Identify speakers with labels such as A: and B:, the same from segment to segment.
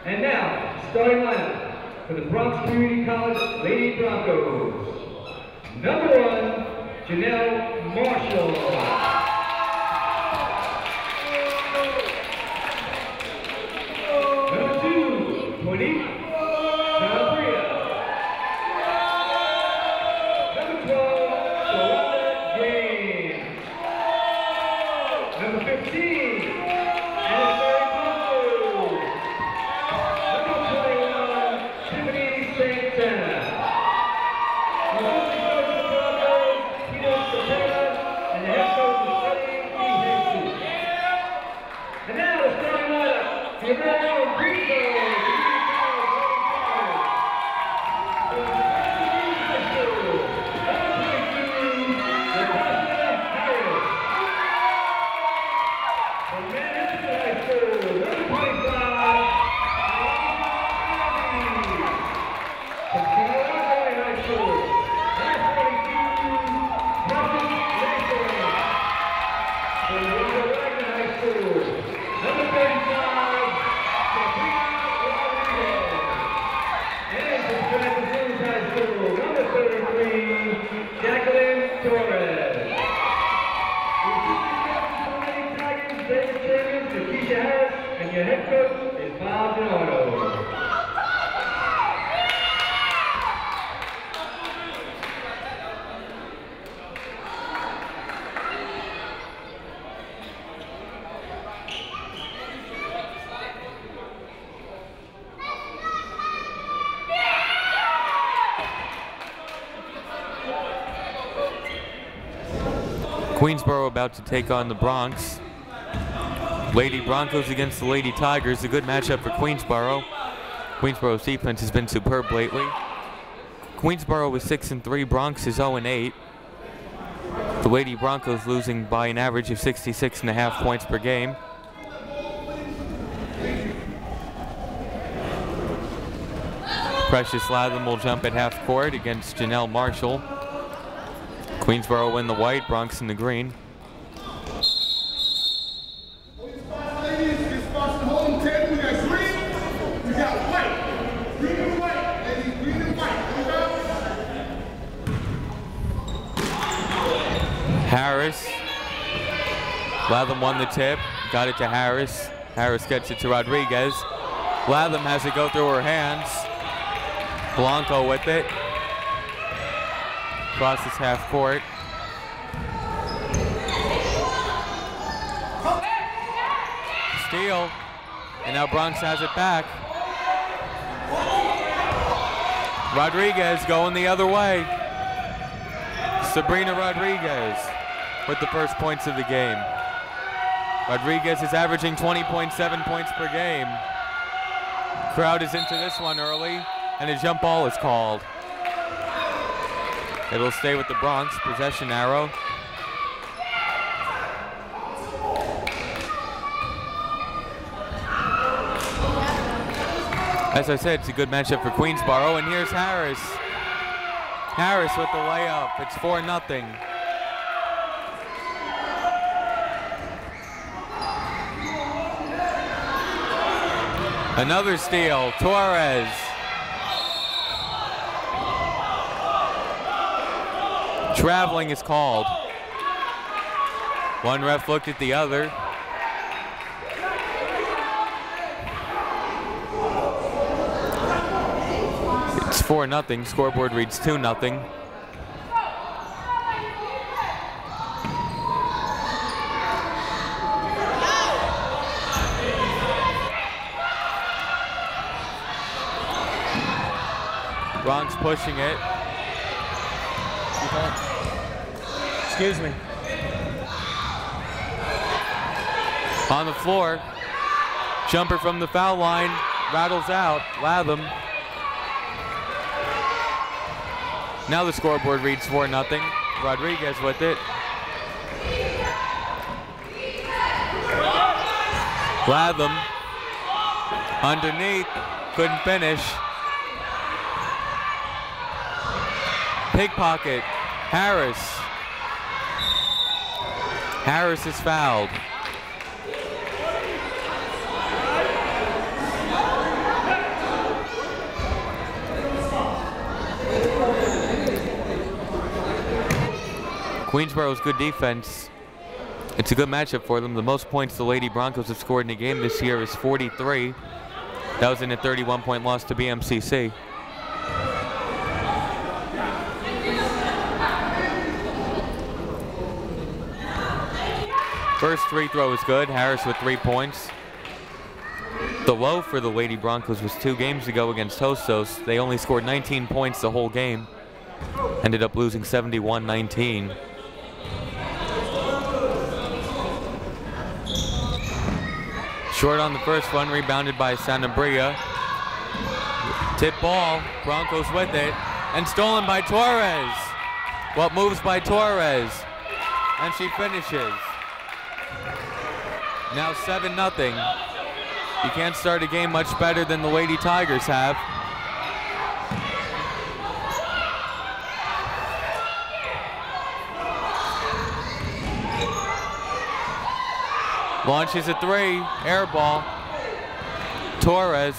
A: And now, starting lineup for the Bronx Community College Lady Broncos. Number 1, Marshall. Number 2, Monique. Number 12, Number 15, Number 21, Tiffany Santana. And now the starting lineup, the American and your head coach is DiNardo.
B: Queensborough about to take on the Bronx. Lady Broncos against the Lady Tigers. A good matchup for Queensborough. Queensborough's defense has been superb lately. Queensborough is 6-3. Bronx is 0-8. The Lady Broncos losing by an average of 66.5 points per game. Precious Latham will jump at half court against Marshall. Queensborough in the white, Bronx in the green. Harris. Latham won the tip, got it to Harris. Harris gets it to Rodriguez. Latham has it go through her hands. Blanco with it. Crosses half court. Steal. And now Bronx has it back. Rodriguez going the other way. Sabrina Rodriguez with the first points of the game. Rodriguez is averaging 20.7 points per game. Crowd is into this one early, and a jump ball is called. It'll stay with the Bronx, possession arrow. As I said, it's a good matchup for Queensborough, and here's Harris. Harris with the layup, it's 4-0. Another steal, Torres. Traveling is called. One ref looked at the other. It's 4-0, scoreboard reads 2-0. Bronx pushing it.
C: Excuse me.
B: On the floor. Jumper from the foul line. Rattles out. Latham. Now the scoreboard reads 4-0. Rodriguez with it. Latham. Underneath. Couldn't finish. Pickpocket. Harris. Harris is fouled. Queensborough's good defense. It's a good matchup for them. The most points the Lady Broncos have scored in a game this year is 43. That was in a 31-point loss to BMCC. First free throw is good. Harris with 3 points. The low for the Lady Broncos was 2 games ago against Hostos. They only scored 19 points the whole game. Ended up losing 71-19. Short on the first one, rebounded by Sanabria. Tip ball, Broncos with it, and stolen by Torres. Well, moves by Torres, and she finishes. Now 7-0. You can't start a game much better than the Lady Tigers have. Launches a 3, air ball. Torres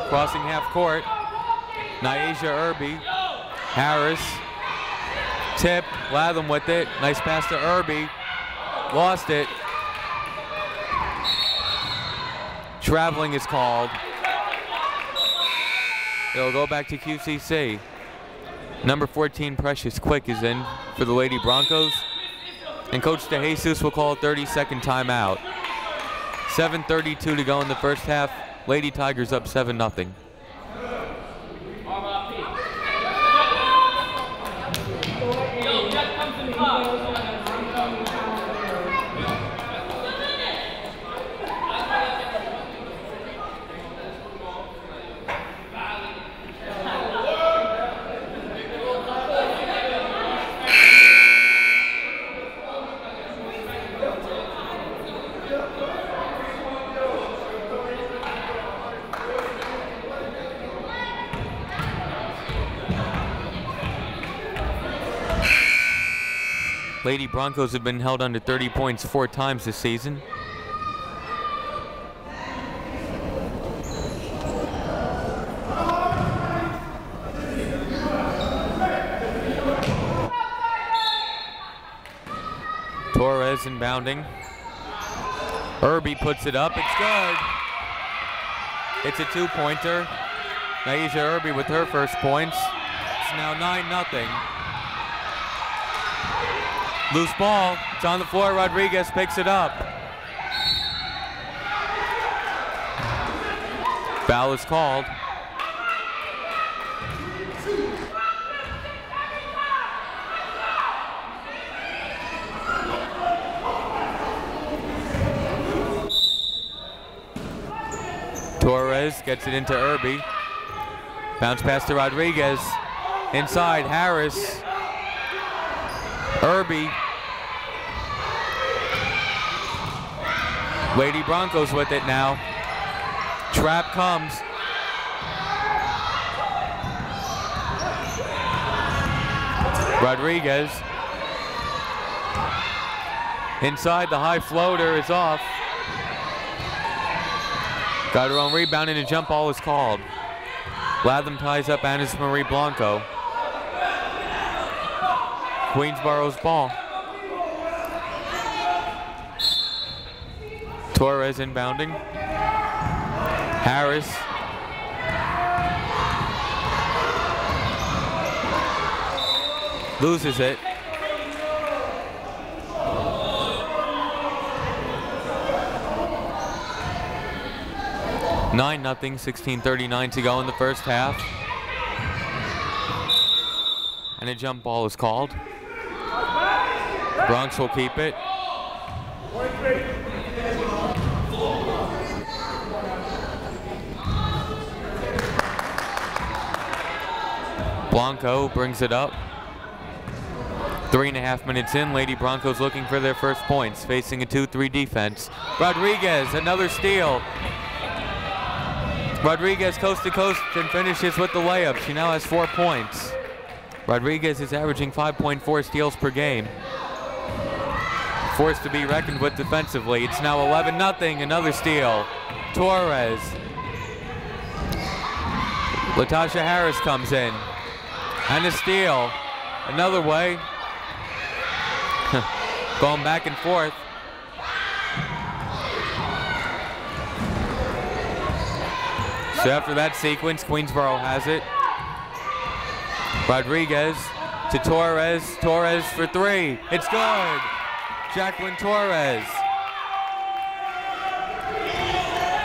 B: crossing half court. Nyasia Irby. Harris. Tip, Latham with it. Nice pass to Irby. Lost it. Traveling is called. It'll go back to QCC. Number 14, Precious Quick, is in for the Lady Broncos. And Coach DeJesus will call a 30-second timeout. 7:32 to go in the first half. Lady Tigers up 7-0. Lady Broncos have been held under 30 points 4 times this season. Torres inbounding. Irby puts it up, it's good. It's a 2-pointer. Nyasia Irby with her first points. It's now 9-0. Loose ball, it's on the floor, Rodriguez picks it up. Foul is called. Torres gets it into Irby. Bounce pass to Rodriguez. Inside, Harris. Irby. Lady Broncos with it now. Trap comes. Rodriguez. Inside, the high floater is off. Got her own rebound and a jump ball is called. Latham ties up Anis Marie Blanco. Queensborough's ball. Torres inbounding. Harris. Loses it. Nine 0, 16:39 to go in the first half. And a jump ball is called. Bronx will keep it. Blanco brings it up. 3.5 minutes in, Lady Broncos looking for their first points, facing a 2-3 defense. Rodriguez, another steal. Rodriguez coast to coast and finishes with the layup. She now has 4 points. Rodriguez is averaging 5.4 steals per game. Forced to be reckoned with defensively. It's now 11-0, another steal. Torres. Latasha Harris comes in. And a steal. Another way. Going back and forth. So after that sequence, Queensborough has it. Rodriguez to Torres. Torres for three. It's good. Jacqueline Torres.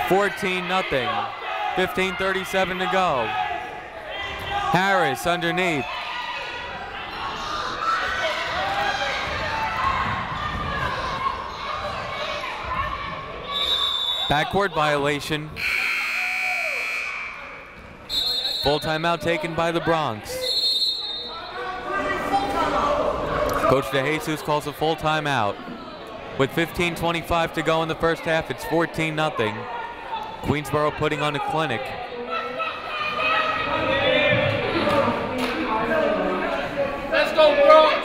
B: 14-0. 15:37 to go. Harris underneath. Backcourt violation. Full timeout taken by the Bronx. Coach DeJesus calls a full timeout. With 15:25 to go in the first half, it's 14-0. Queensborough putting on a clinic.
C: Let's go, Bronx!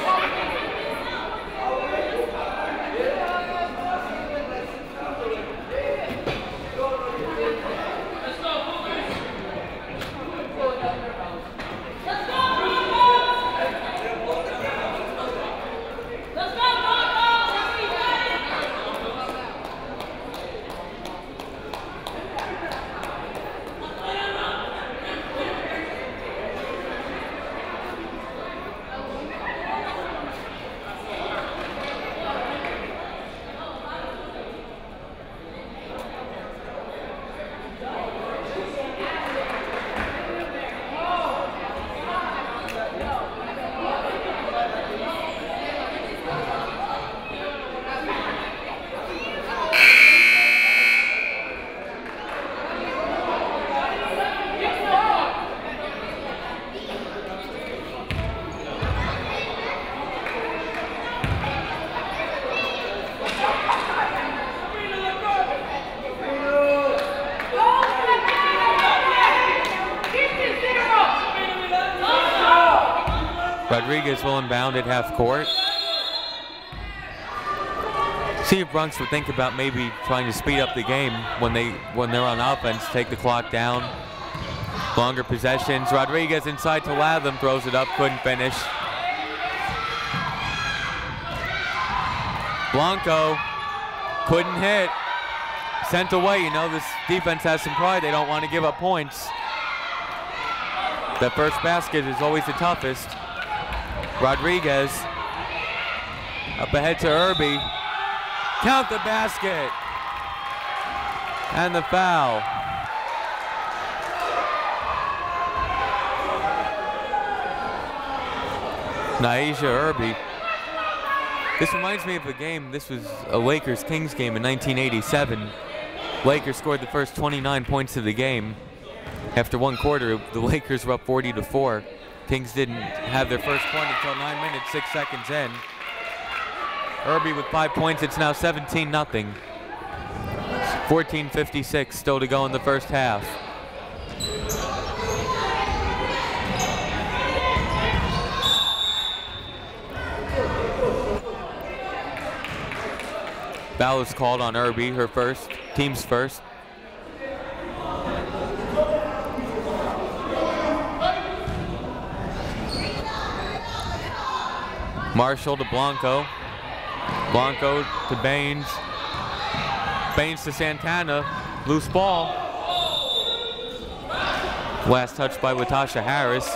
B: Rodriguez will inbound at half court. See if Bronx would think about maybe trying to speed up the game when they're on offense, take the clock down. Longer possessions. Rodriguez inside to Latham, throws it up, couldn't finish. Blanco couldn't hit. Sent away. You know, this defense has some pride. They don't want to give up points. The first basket is always the toughest. Rodriguez up ahead to Irby. Count the basket. And the foul. Naisha Irby. This reminds me of a game. This was a Lakers-Kings game in 1987. Lakers scored the first 29 points of the game. After one quarter, the Lakers were up 40-4. Kings didn't have their first point until 9 minutes, 6 seconds in. Irby with 5 points. It's now 17-0. 14:56 still to go in the first half. Foul is called on Irby, her first, team's first. Marshall to Blanco. Blanco to Baines. Baines to Santana. Loose ball. Last touch by Latasha Harris.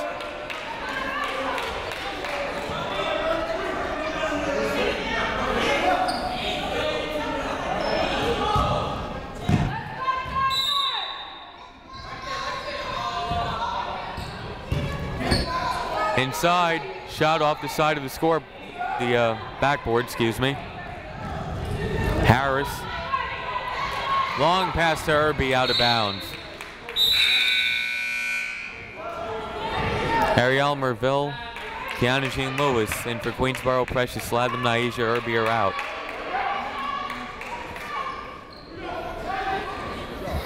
B: Inside, shot off the side of the backboard, excuse me. Harris. Long pass to Irby, out of bounds. Ariel Merville, Kiana Jean Lewis in for Queensborough. Precious Latham, Naisha Irby are out.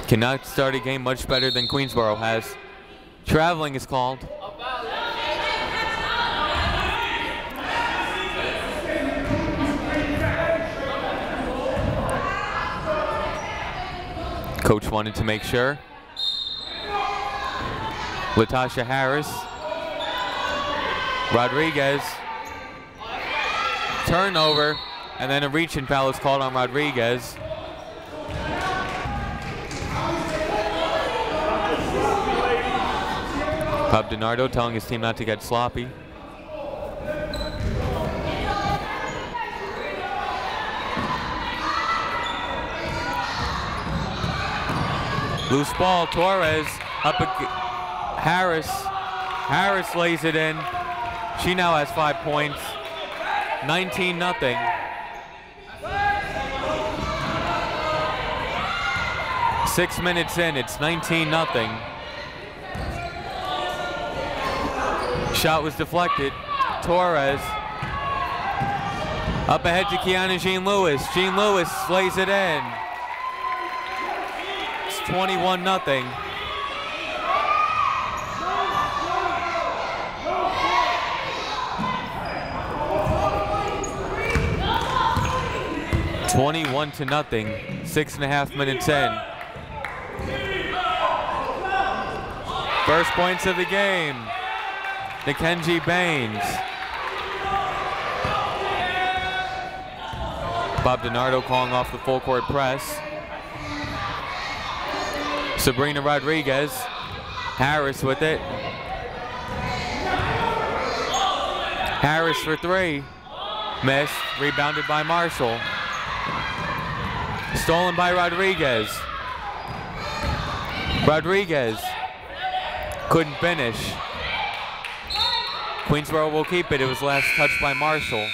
B: Cannot start a game much better than Queensborough has. Traveling is called. Coach wanted to make sure. Latasha Harris. Rodriguez. Turnover, and then a reach-in foul is called on Rodriguez. DiNardo telling his team not to get sloppy. Loose ball, Torres up Harris. Harris lays it in. She now has 5 points. 19-0. Six minutes in, it's 19-0. Shot was deflected. Torres up ahead to Kiana Jean Lewis. Jean Lewis lays it in. It's 21-0. (21-0). 6.5 minutes in. First points of the game. Kenji Baines. DiNardo calling off the full court press. Sabrina Rodriguez. Harris with it. Harris for three. Missed. Rebounded by Marshall. Stolen by Rodriguez. Rodriguez couldn't finish. Queensborough will keep it. It was last touched by Marshall.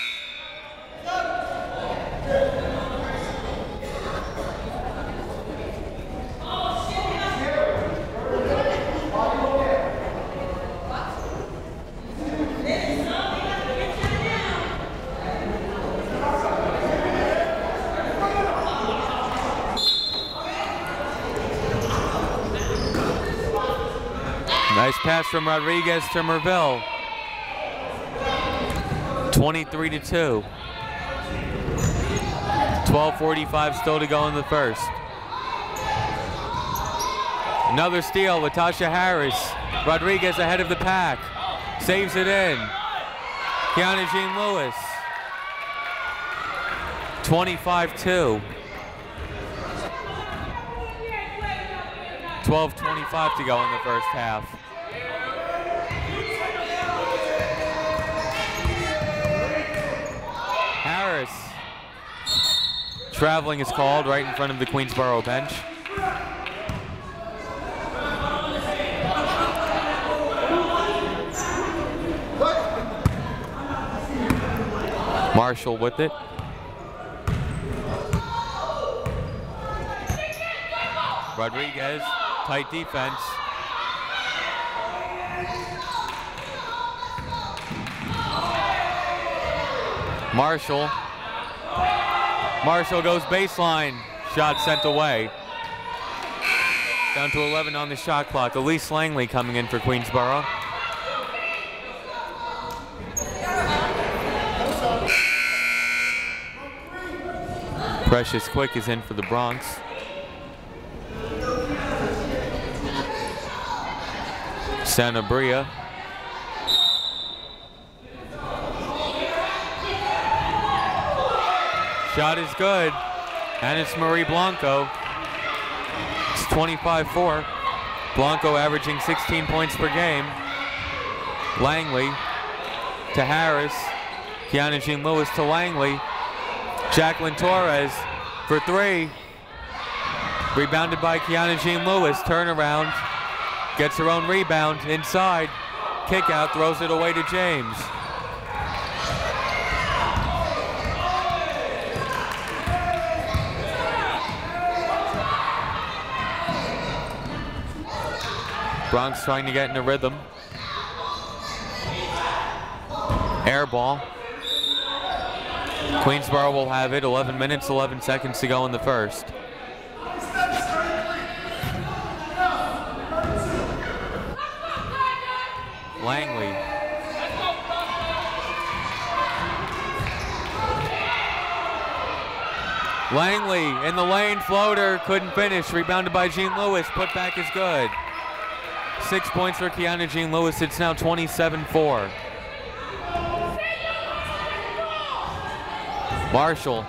B: Nice pass from Rodriguez to Merville. 23-2. 12:45 still to go in the first. Another steal, Latasha Harris. Rodriguez ahead of the pack. Saves it in. Kiana Jean Lewis. 25-2. 12:25 to go in the first half. Harris. Traveling is called right in front of the Queensborough bench. Marshall with it. Rodriguez, tight defense. Marshall. Marshall goes baseline. Shot sent away. Down to 11 on the shot clock. Elise Langley coming in for Queensborough. Precious Quick is in for the Bronx. Santa Bria. Shot is good, and it's Marie Blanco. It's 25-4. Blanco averaging 16 points per game. Langley to Harris. Kiana Jean Lewis to Langley. Jacqueline Torres for three. Rebounded by Kiana Jean Lewis. Turnaround. Gets her own rebound inside. Kick out, throws it away to James. Bronx trying to get in a rhythm. Air ball. Queensborough will have it. 11 minutes, 11 seconds to go in the first. Langley. Langley in the lane, floater, couldn't finish. Rebounded by Jean Lewis. Put back is good. 6 points for Kiana Jean Lewis. It's now 27-4. Marshall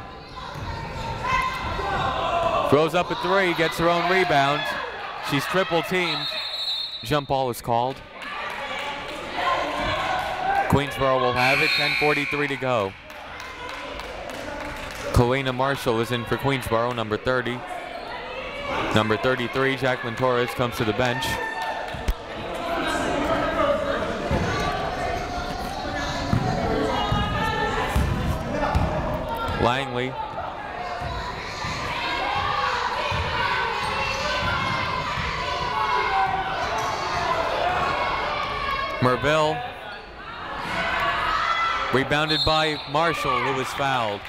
B: throws up a three, gets her own rebound. She's triple teamed. Jump ball is called. Queensborough will have it, 10:43 to go. Kalena Marshall is in for Queensborough, number 30. Number 33, Jacqueline Torres, comes to the bench. Langley. Merville. Rebounded by Marshall, who was fouled.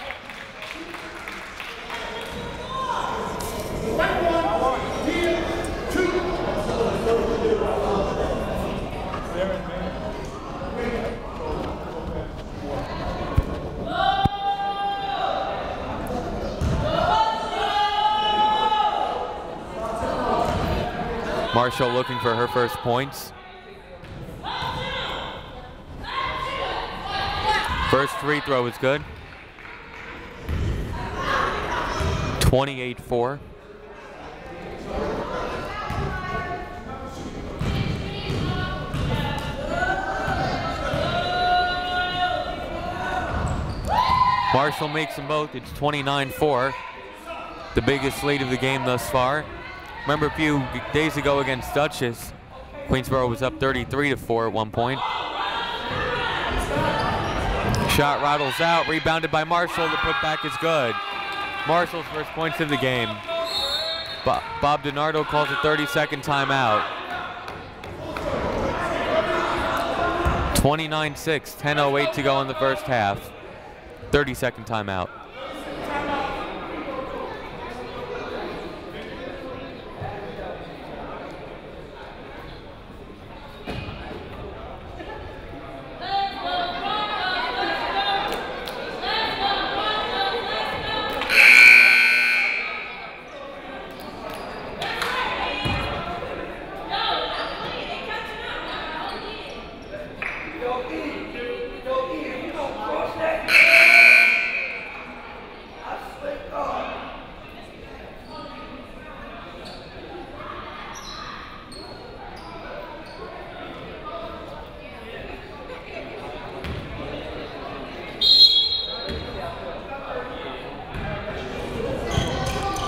B: Marshall looking for her first points. First free throw is good. 28-4. Marshall makes them both. It's 29-4. The biggest lead of the game thus far. Remember a few days ago against Dutchess, Queensborough was up 33-4 at one point. Shot rattles out, rebounded by Marshall. The putback is good. Marshall's first points of the game. Bob DiNardo calls a 30-second timeout. 29-6, 10:08 to go in the first half. 30-second timeout.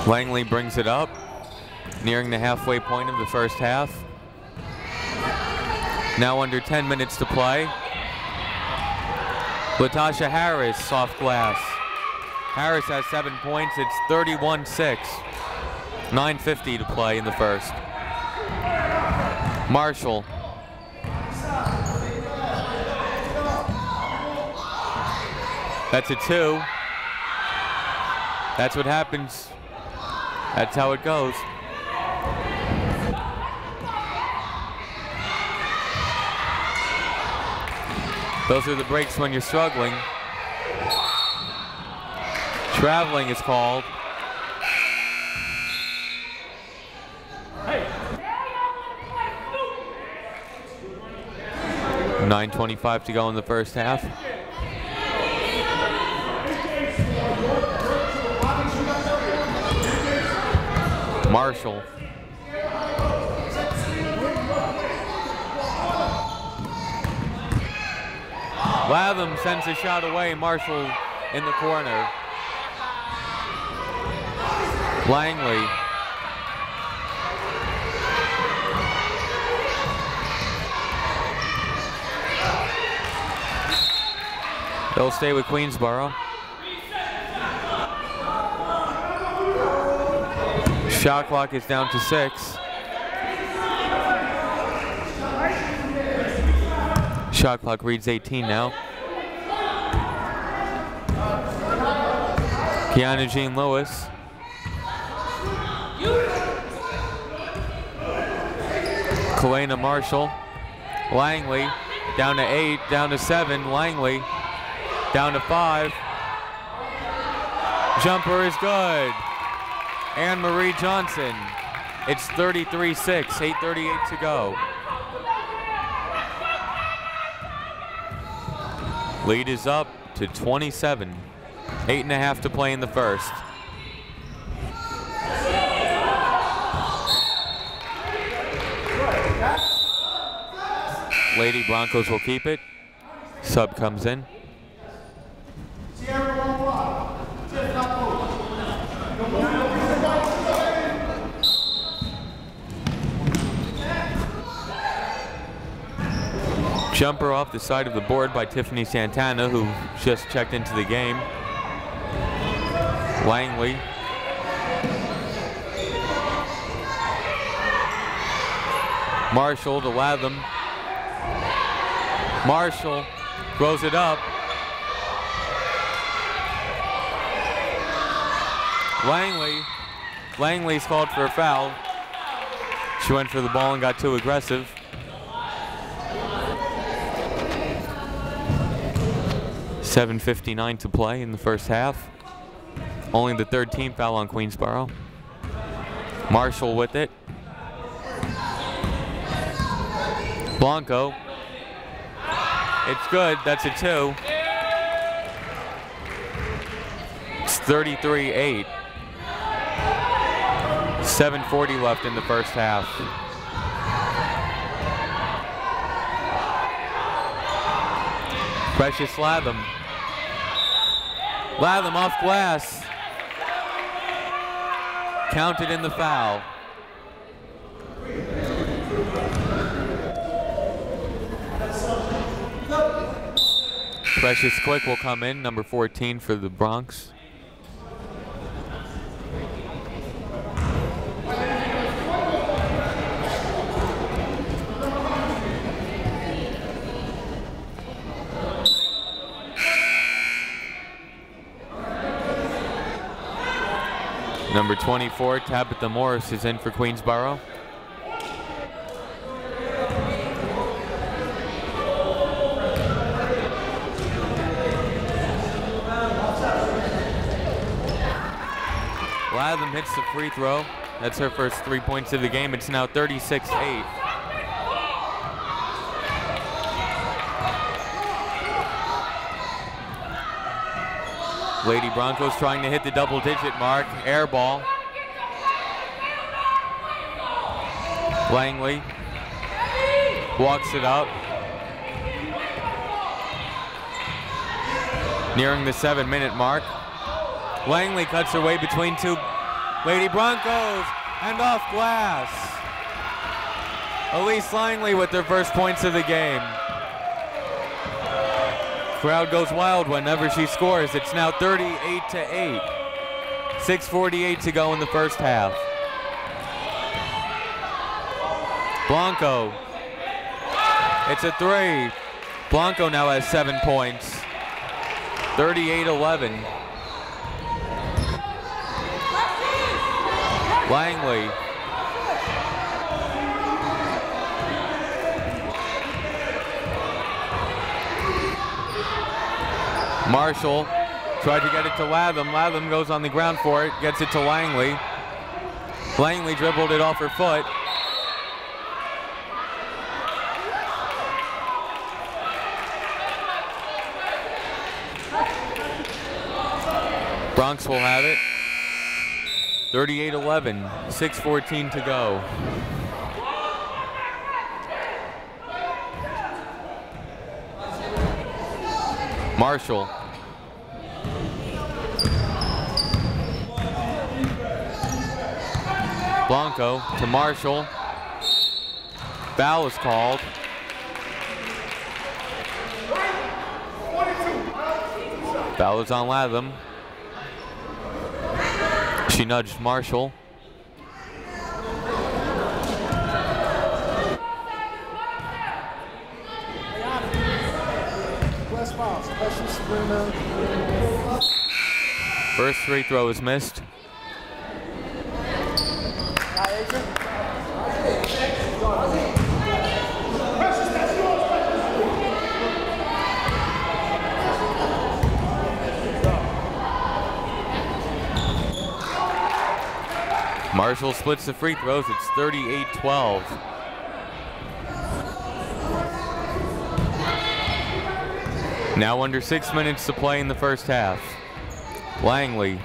B: Langley brings it up, nearing the halfway point of the first half. Now under 10 minutes to play. Latasha Harris, soft glass. Harris has 7 points. It's 31-6. 9:50 to play in the first. Marshall. That's a 2. That's what happens. That's how it goes. Those are the breaks when you're struggling. Traveling is called. Hey. 9:25 to go in the first half. Marshall. Latham sends a shot away. Marshall in the corner. Langley. They'll stay with Queensborough. Shot clock is down to 6. Shot clock reads 18 now. Kiana Jean Lewis. Kalena Marshall. Langley down to 8, down to 7. Langley down to 5. Jumper is good. Anne-Marie Johnson. It's 33-6, 8:38 to go. Lead is up to 27. 8.5 to play in the first. Lady Broncos will keep it. Sub comes in. Jumper off the side of the board by Tiffany Santana, who just checked into the game. Langley. Marshall to Latham. Marshall throws it up. Langley's called for a foul. She went for the ball and got too aggressive. .7:59 to play in the first half. Only the third team foul on Queensborough. Marshall with it. Blanco. It's good. That's a 2. It's 33-8. 7:40 left in the first half. Precious Latham. Latham off glass. Counted in the foul. Precious Quick will come in, number 14 for the Bronx. Number 24, Tabitha Morris, is in for Queensborough. Latham hits the free throw. That's her first 3 points of the game. It's now 36-8. Lady Broncos trying to hit the double-digit mark. Air ball. Langley walks it up. Nearing the 7-minute mark. Langley cuts her way between two Lady Broncos and off glass. Elise Langley with their first points of the game. Crowd goes wild whenever she scores. It's now 38-8. 6:48 to go in the first half. Blanco. It's a 3. Blanco now has 7 points. 38-11. Langley. Marshall tried to get it to Latham. Latham goes on the ground for it, gets it to Langley. Langley dribbled it off her foot. Bronx will have it. 38-11, 6:14 to go. Marshall. Blanco to Marshall. Foul is called. Foul is on Latham. She nudged Marshall. First free throw is missed. Marshall splits the free throws. It's 38-12. Now under 6 minutes to play in the first half. Langley.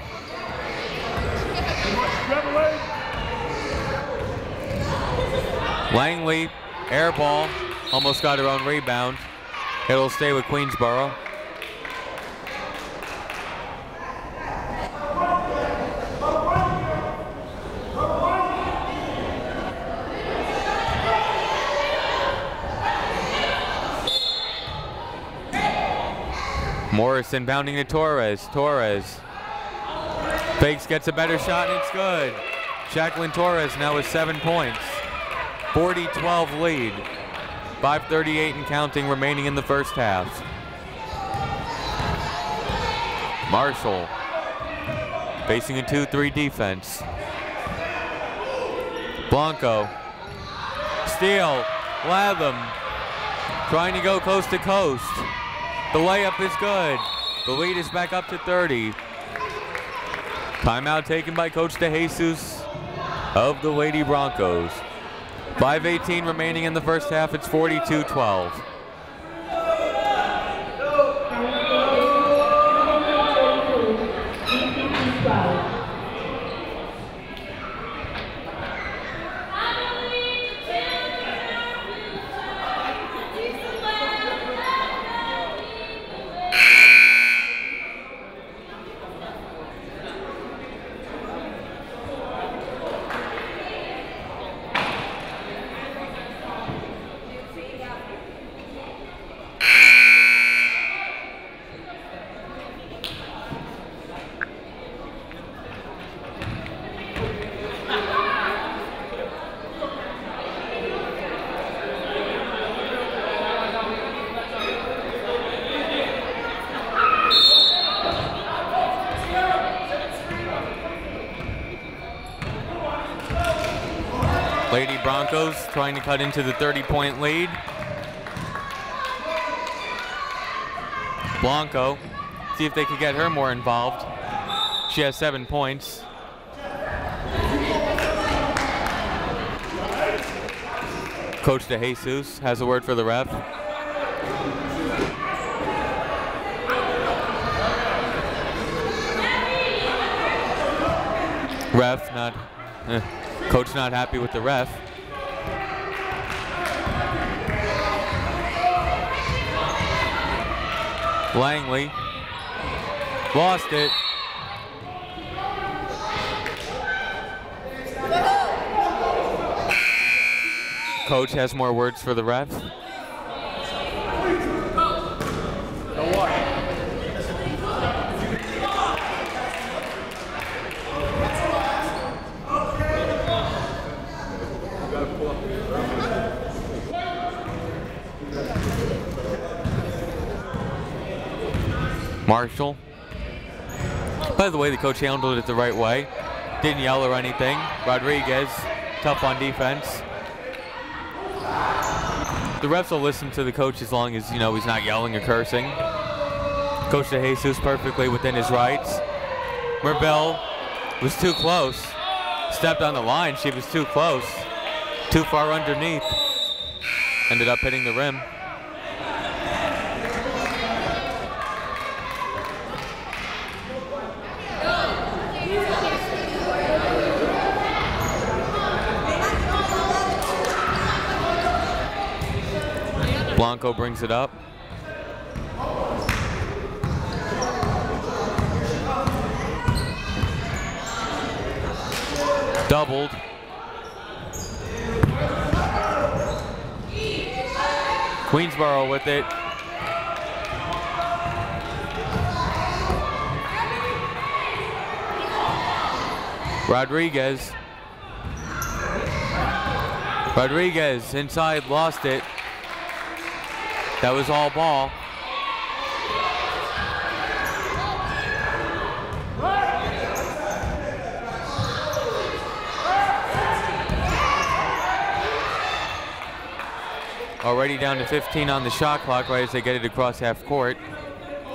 B: Langley, air ball, almost got her own rebound. It'll stay with Queensborough. Morrison bounding to Torres. Torres fakes, gets a better shot, and it's good. Jacqueline Torres now with 7 points. 40-12 lead. 5:38 and counting remaining in the first half. Marshall facing a 2-3 defense. Blanco. Steal. Latham trying to go coast to coast. The layup is good. The lead is back up to 30. Timeout taken by Coach DeJesus of the Lady Broncos. 5:18 remaining in the first half. It's 42-12. Lady Broncos trying to cut into the 30-point lead. Blanco, see if they could get her more involved. She has 7 points. Coach DeJesus has a word for the ref. Coach not happy with the ref. Langley lost it. Coach has more words for the ref. Marshall. By the way, the coach handled it the right way. Didn't yell or anything. Rodriguez, tough on defense. The refs will listen to the coach as long as, he's not yelling or cursing. Coach DeJesus perfectly within his rights. Merbel was too close. Stepped on the line. She was too close. Too far underneath. Ended up hitting the rim. Blanco brings it up. Doubled. Queensborough with it. Rodriguez. Rodriguez inside, lost it. That was all ball. Already down to 15 on the shot clock right as they get it across half court.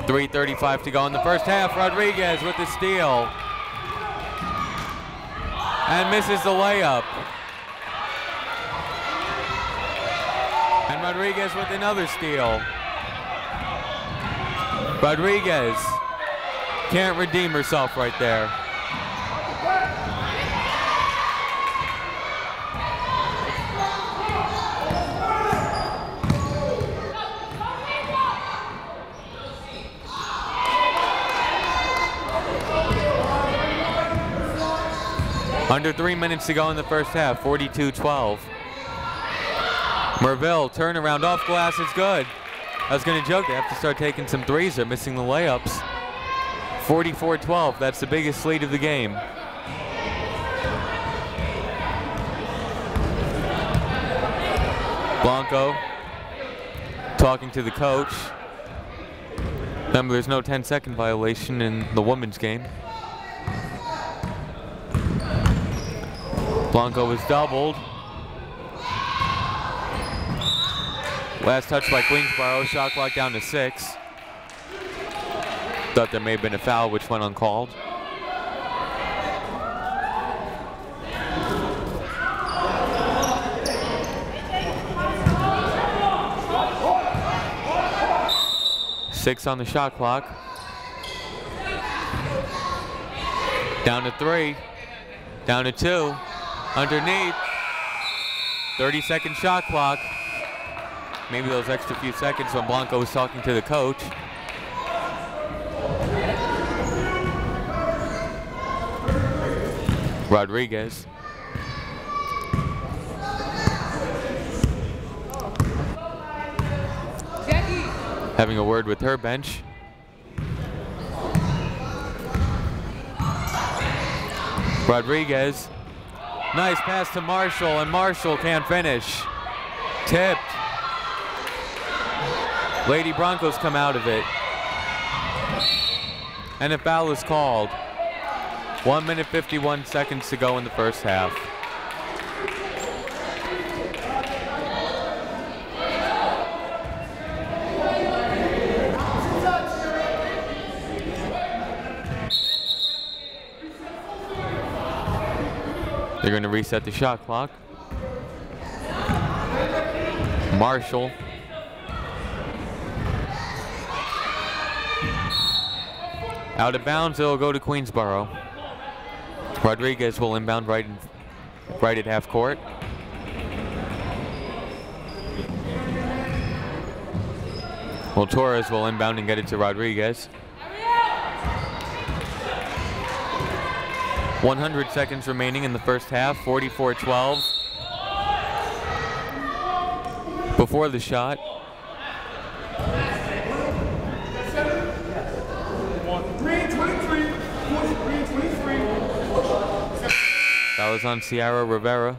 B: 3:35 to go in the first half. Rodriguez with the steal. And misses the layup. And Rodriguez with another steal. Rodriguez can't redeem herself right there. Under 3 minutes to go in the first half, 42-12. Merville, turnaround off glass is good. I was gonna joke, they have to start taking some threes. They're missing the layups. 44-12, that's the biggest lead of the game. Blanco talking to the coach. Remember, there's no 10-second violation in the women's game. Blanco was doubled. Last touch by Queensborough, shot clock down to 6. Thought there may have been a foul, which went uncalled. Six on the shot clock. Down to 3. Down to 2. Underneath. 30-second shot clock. Maybe those extra few seconds when Blanco was talking to the coach. Rodriguez. Having a word with her bench. Rodriguez. Nice pass to Marshall, and Marshall can't finish. Tipped. Lady Broncos come out of it. And a foul is called. 1 minute 51 seconds to go in the first half. They're going to reset the shot clock. Marshall. Out of bounds, it'll go to Queensborough. Rodriguez will inbound right at half court. Well, Torres will inbound and get it to Rodriguez. 100 seconds remaining in the first half, 44-12. Before the shot. That was on Ciara Rivera.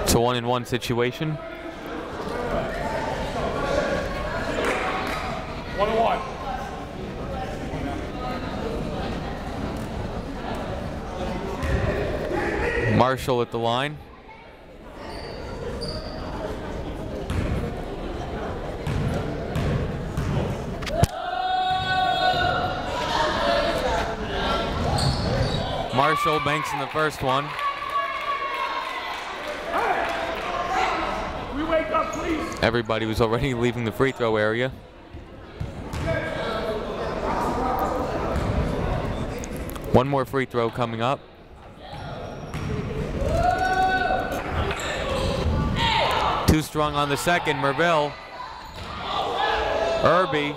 B: It's a 1-and-1 situation.
C: 1-1.
B: Marshall at the line. Marshall banks in the first one.
C: We wake up, please.
B: Everybody was already leaving the free throw area. One more free throw coming up. Too strong on the second, Merville. Irby.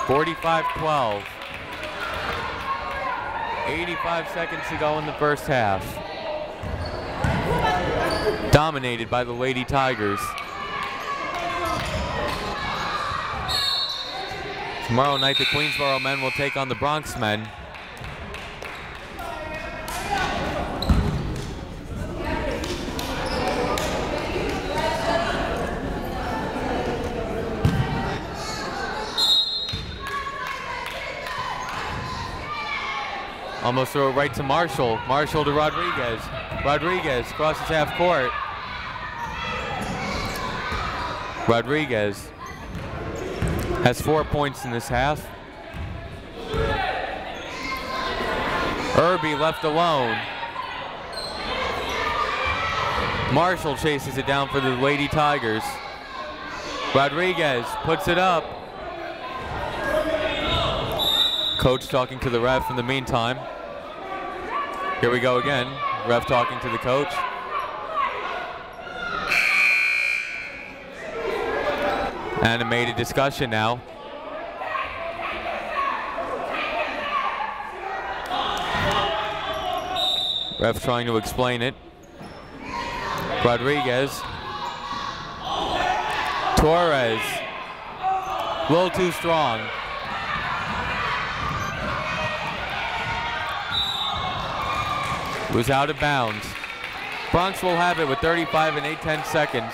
B: 45-12. 85 seconds to go in the first half. Dominated by the Lady Tigers. Tomorrow night, the Queensborough men will take on the Bronx men. Almost throw it right to Marshall. Marshall to Rodriguez. Rodriguez crosses half court. Rodriguez has 4 points in this half. Irby left alone. Marshall chases it down for the Lady Tigers. Rodriguez puts it up. Coach talking to the ref in the meantime. Here we go again. Ref talking to the coach. Animated discussion now. Ref trying to explain it. Rodriguez. Torres. A little too strong. Was out of bounds. Bronx will have it with 35 and 8/10 seconds.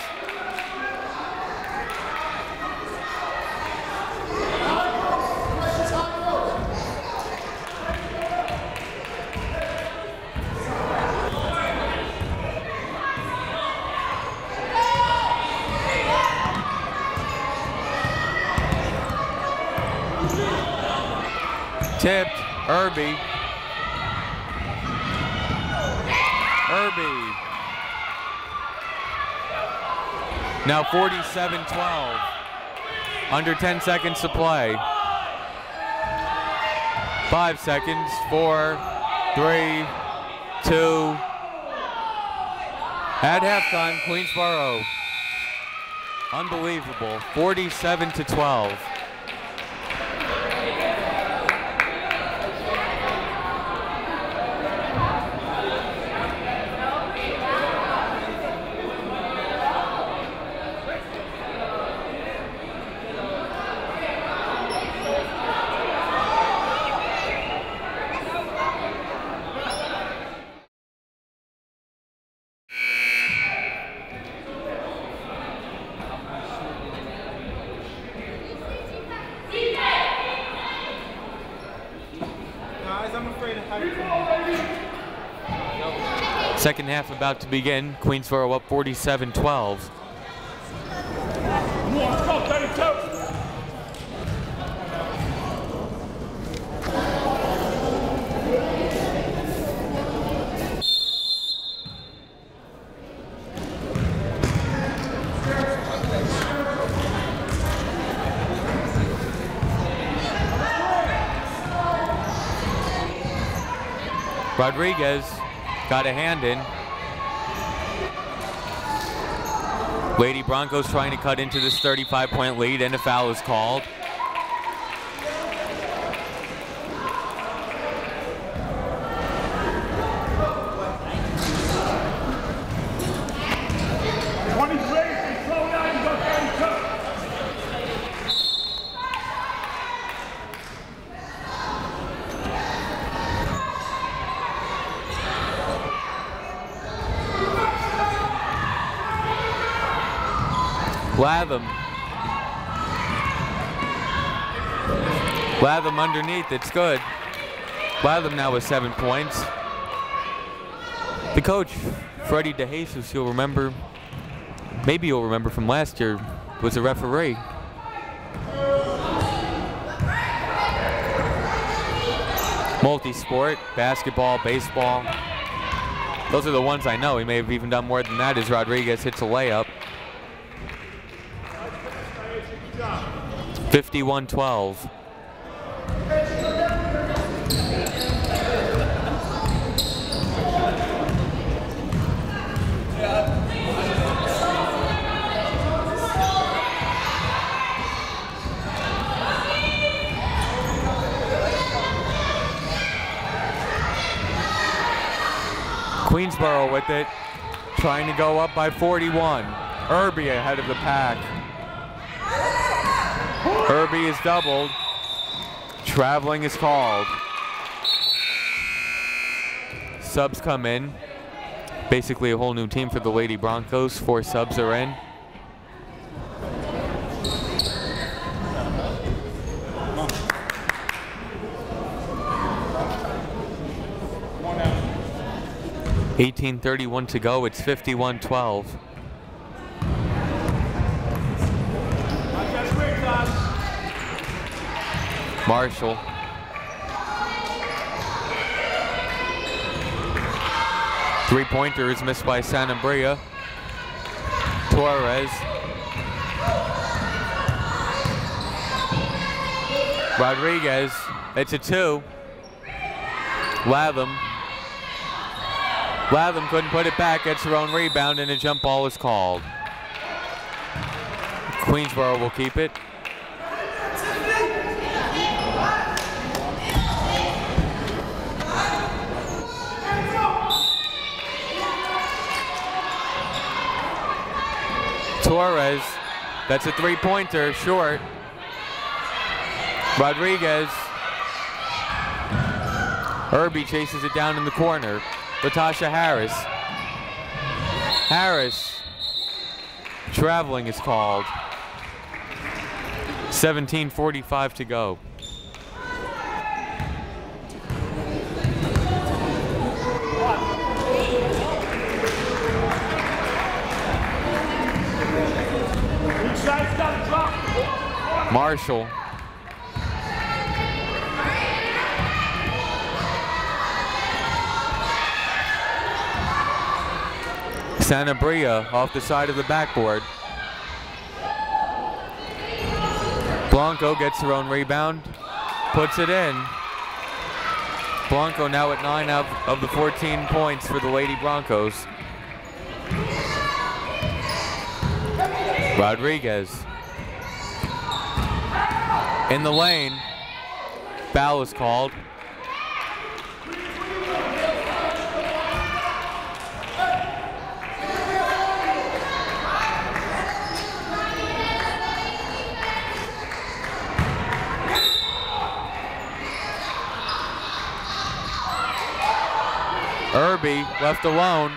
B: Tipped, Irby. Irby. Now 47-12. Under 10 seconds to play. 5 seconds, 4, 3, 2. At halftime, Queensborough. Unbelievable, 47-12. Second half about to begin. Queensborough up 47-12.
C: Let's go, 32.
B: Rodriguez got a hand in. Lady Broncos trying to cut into this 35-point lead, and a foul is called. Latham underneath, it's good. Latham now with 7 points. The coach, Freddie DeJesus, you'll remember, maybe you'll remember from last year, was a referee. Multi-sport, basketball, baseball. Those are the ones I know. He may have even done more than that as Rodriguez hits a layup. 51-12. Queensborough with it, trying to go up by 41. Irby ahead of the pack. Irby is doubled. Traveling is called. Subs come in. Basically a whole new team for the Lady Broncos. 4 subs are in. .31 to go. It's 51-12. Marshall. Three-pointer is missed by Sanabria. Torres. Rodriguez, it's a 2. Latham couldn't put it back, gets her own rebound, and a jump ball is called. Queensborough will keep it. Torres, that's a 3-pointer, short. Rodriguez. Irby chases it down in the corner. Latasha Harris. Harris. Traveling is called. 17:45 to go. Marshall. Sanabria off the side of the backboard. Blanco gets her own rebound, puts it in. Blanco now at 9 of the 14 points for the Lady Broncos. Rodriguez. In the lane, foul is called. Irby left alone.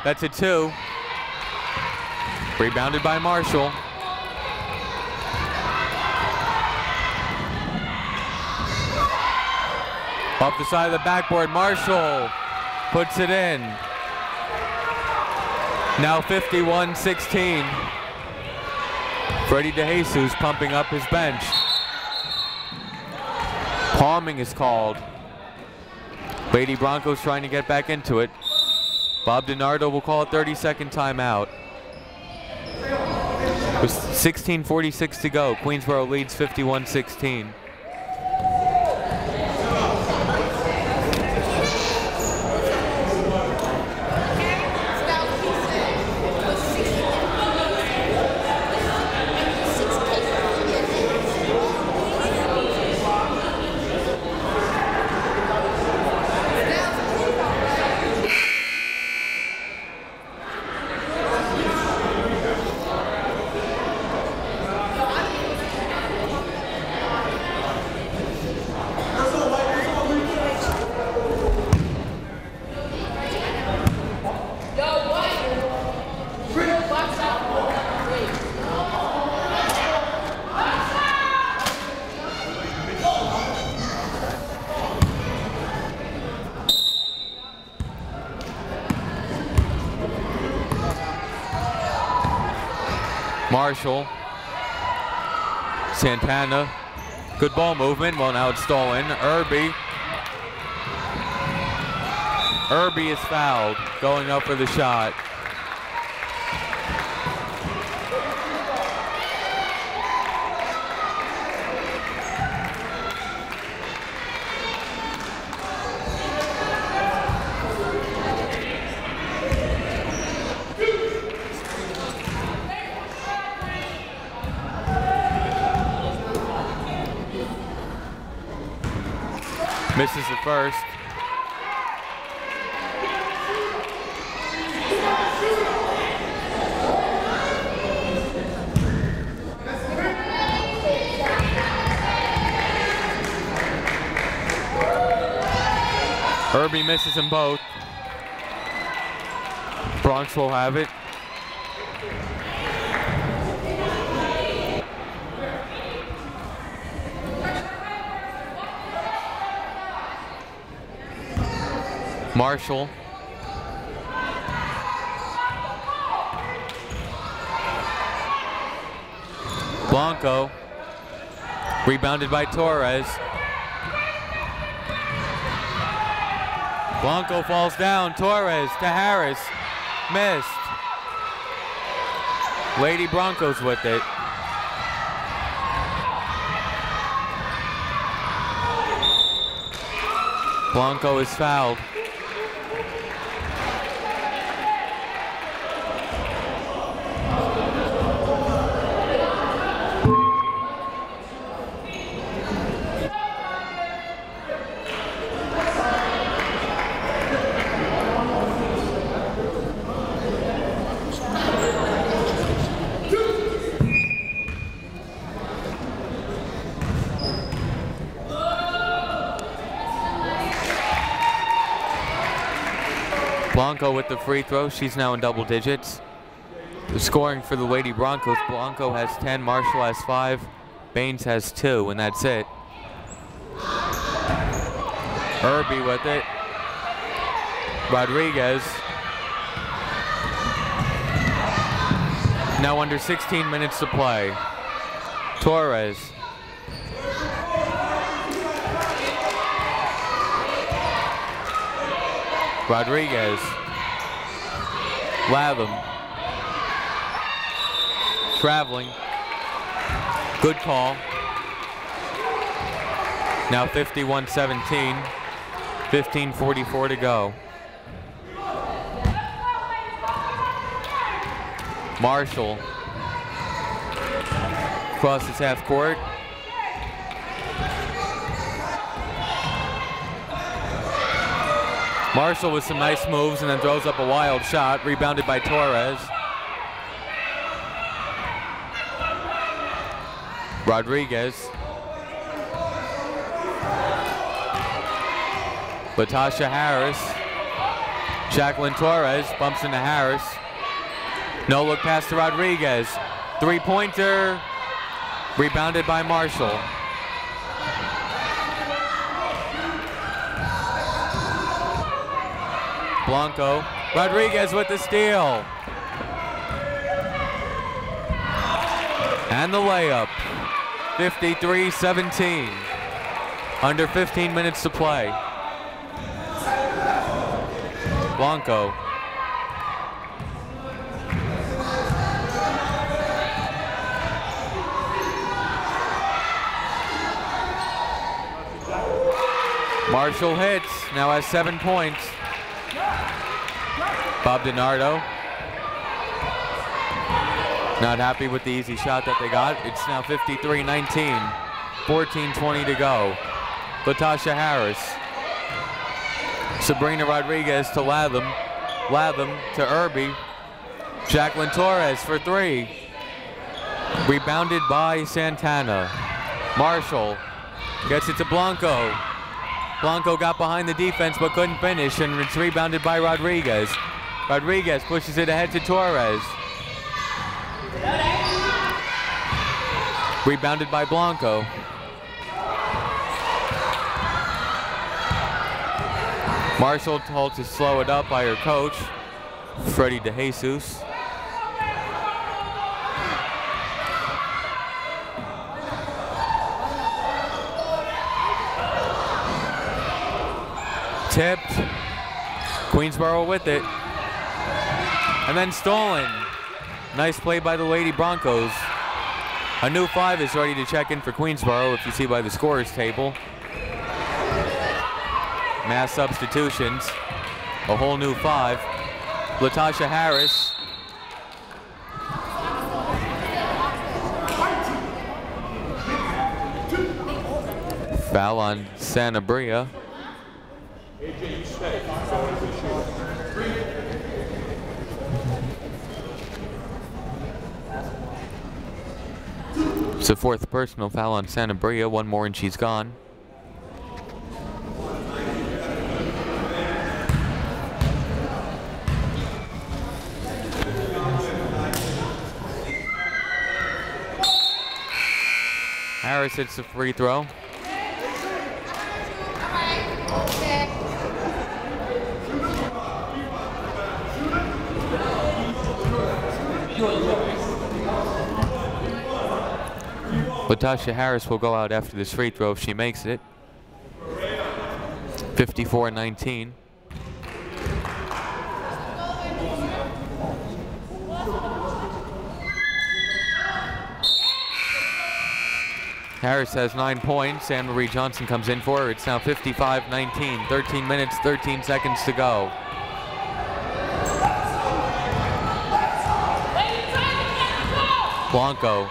B: That's a 2. Rebounded by Marshall. Off the side of the backboard, Marshall puts it in. Now 51-16. Freddie DeJesus pumping up his bench. Palming is called. Lady Broncos trying to get back into it. Bob DiNardo will call a 30-second timeout. With 16:46 to go, Queensborough leads 51-16. Marshall. Santana. Good ball movement. Well, now it's stolen. Irby. Irby is fouled. Going up for the shot. Misses the first. Irby misses them both. Bronx will have it. Marshall. Blanco. Rebounded by Torres. Blanco falls down. Torres to Harris. Missed. Lady Broncos with it. Blanco is fouled. Blanco with the free throw. She's now in double digits. The scoring for the Lady Broncos. Blanco has 10, Marshall has 5, Baines has 2, and that's it. Irby with it. Rodriguez. Now under 16 minutes to play. Torres. Rodriguez. Latham. Traveling. Good call. Now 51-17. 15:44 to go. Marshall. Crosses half court. Marshall with some nice moves and then throws up a wild shot, rebounded by Torres. Rodriguez. Latasha Harris. Jacqueline Torres bumps into Harris. No look pass to Rodriguez. Three-pointer. Rebounded by Marshall. Blanco. Rodriguez with the steal. And the layup. 53-17. Under 15 minutes to play. Blanco. Marshall hits, now has 7 points. Bob DiNardo. Not happy with the easy shot that they got. It's now 53-19. 14:20 to go. Latasha Harris. Sabrina Rodriguez to Latham. Latham to Irby. Jacqueline Torres for 3. Rebounded by Santana. Marshall gets it to Blanco. Blanco got behind the defense but couldn't finish, and it's rebounded by Rodriguez. Rodriguez pushes it ahead to Torres. Rebounded by Blanco. Marshall told to slow it up by her coach, Freddie DeJesus. Tipped. Queensborough with it. And then stolen. Nice play by the Lady Broncos. A new 5 is ready to check in for Queensborough, if you see by the scorers table. Mass substitutions. A whole new 5. Latasha Harris. Foul on Sanabria. It's the 4th personal foul on Sanabria. 1 more and she's gone. Harris hits the free throw. Latasha Harris will go out after this free throw if she makes it. 54-19. Harris has 9 points. Anne Marie Johnson comes in for her. It's now 55-19. 13 minutes, 13 seconds to go. Blanco.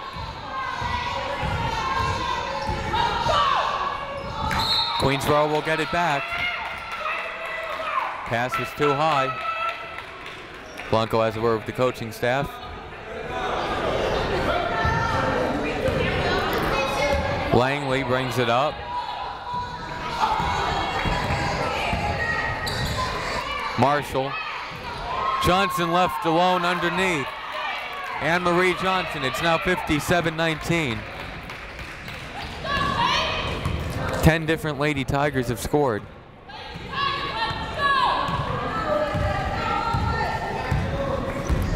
B: Queensborough will get it back. Pass was too high. Blanco has a word with the coaching staff. Langley brings it up. Marshall. Johnson left alone underneath. Anne Marie Johnson, it's now 57-19. 10 different Lady Tigers have scored.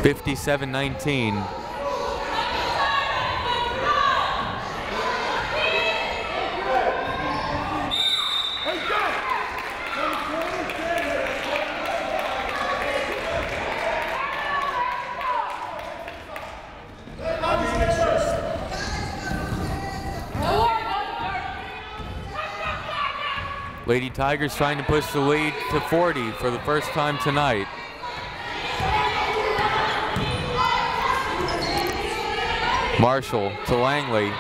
B: (57-19). Lady Tigers trying to push the lead to 40 for the first time tonight. Marshall to Langley.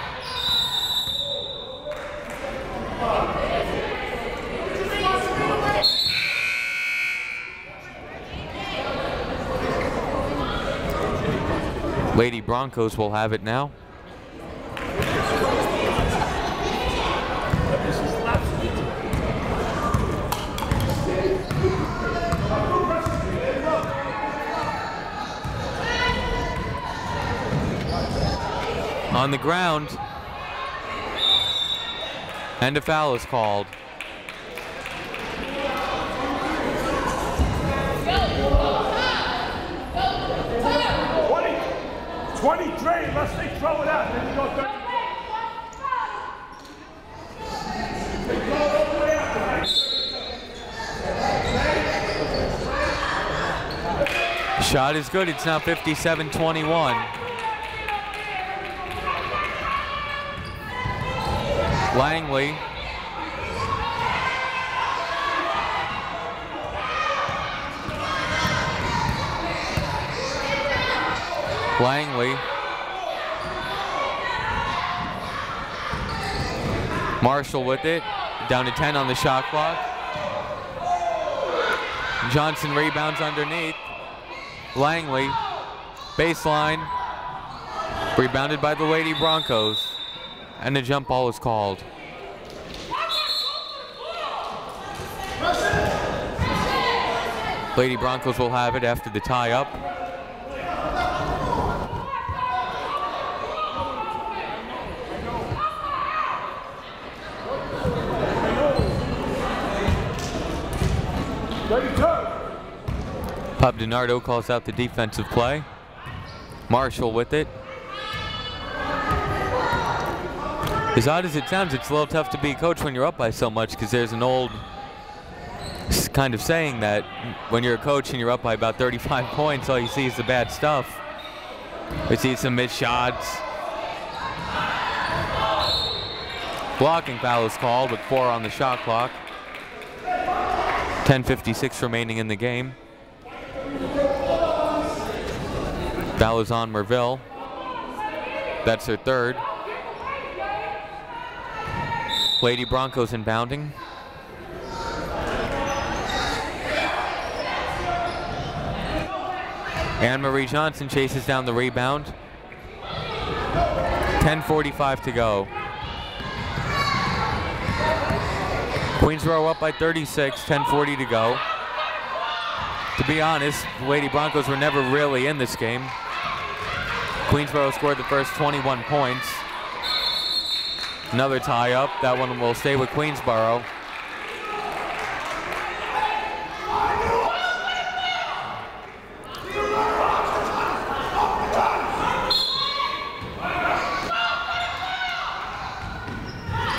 B: Lady Broncos will have it now. On the ground, and a foul is called.
C: '23, unless they throw it out, then you go 30. They throw it all the way out tonight.
B: Shot is good. It's now 57-21. Langley. Langley. Marshall with it. Down to 10 on the shot clock. Johnson rebounds underneath. Langley. Baseline. Rebounded by the Lady Broncos. And the jump ball is called. Lady Broncos will have it after the tie-up. Pub DiNardo calls out the defensive play. Marshall with it. As odd as it sounds, it's a little tough to be a coach when you're up by so much, because there's an old kind of saying that when you're a coach and you're up by about 35 points, all you see is the bad stuff. We see some missed shots. Blocking foul is called with 4 on the shot clock. 10:56 remaining in the game. Foul is on Merville. That's her third. Lady Broncos inbounding. Anne Marie Johnson chases down the rebound. 10:45 to go. Queensborough up by 36, 10:40 to go. To be honest, the Lady Broncos were never really in this game. Queensborough scored the first 21 points. Another tie-up. That one will stay with Queensborough.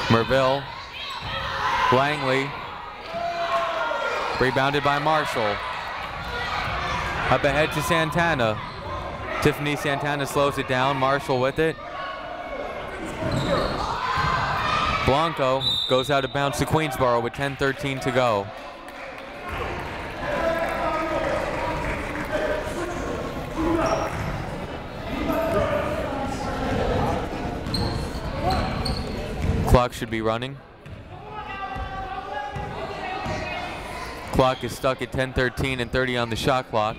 B: Merville. Langley. Rebounded by Marshall. Up ahead to Santana. Tiffany Santana slows it down. Marshall with it. Blanco goes out of bounds to Queensborough with 10:13 to go. Clock should be running. Clock is stuck at 10:13 and 30 on the shot clock.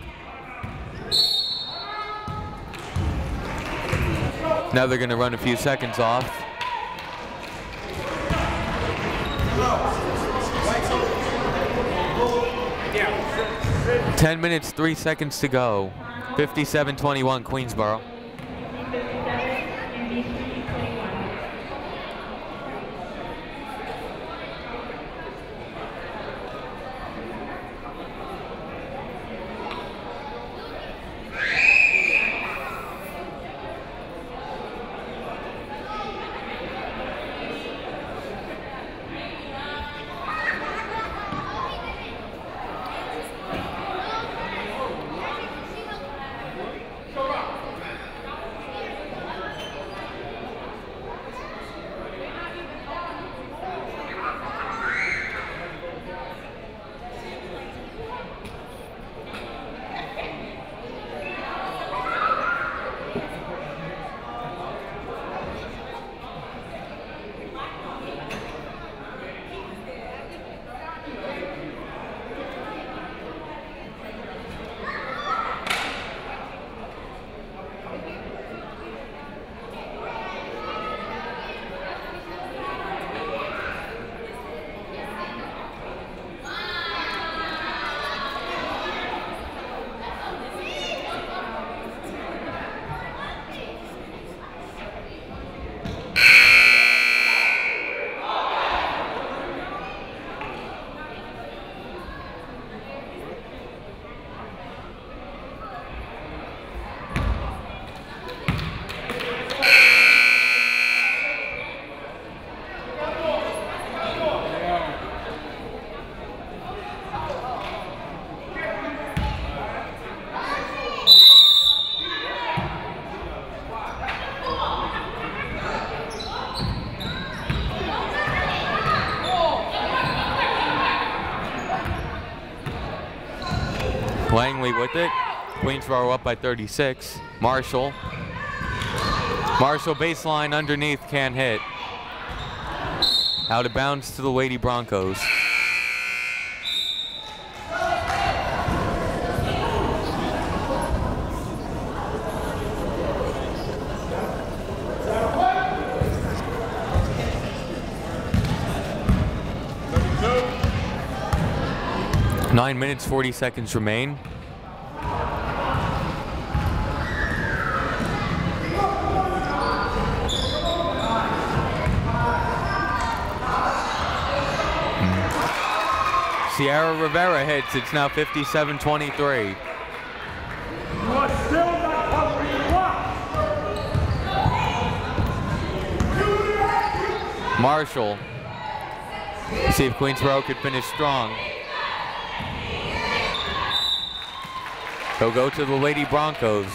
B: Now they're going to run a few seconds off. Yeah. 10 minutes, 3 seconds to go. 57-21 Queensborough. Langley with it. Queensborough up by 36. Marshall baseline underneath, can't hit. Out of bounds to the Lady Broncos. Nine minutes, 40 seconds remain. Sierra Rivera hits. It's now 57-23. Marshall. See if Queensborough could finish strong. They'll go to the Lady Broncos.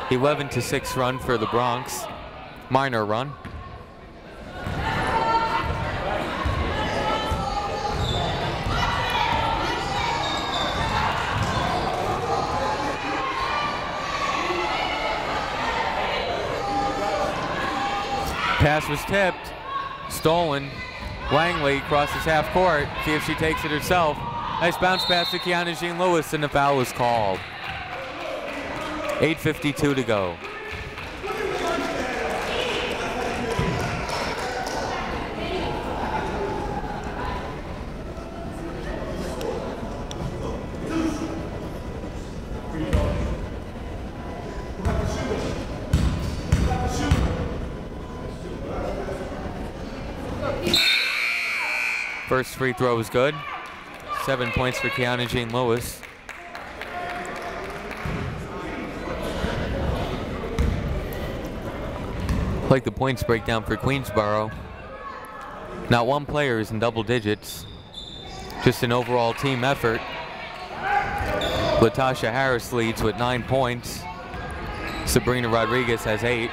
B: (11-6) run for the Bronx. Minor run. Pass was tipped. Stolen. Langley crosses half court. See if she takes it herself. Nice bounce pass to Kiana Jean Lewis, and the foul was called. 8:52 to go. First free throw was good. 7 points for Kiana Jean Lewis. Like the points breakdown for Queensborough. Not one player is in double digits. Just an overall team effort. Latasha Harris leads with 9 points. Sabrina Rodriguez has 8.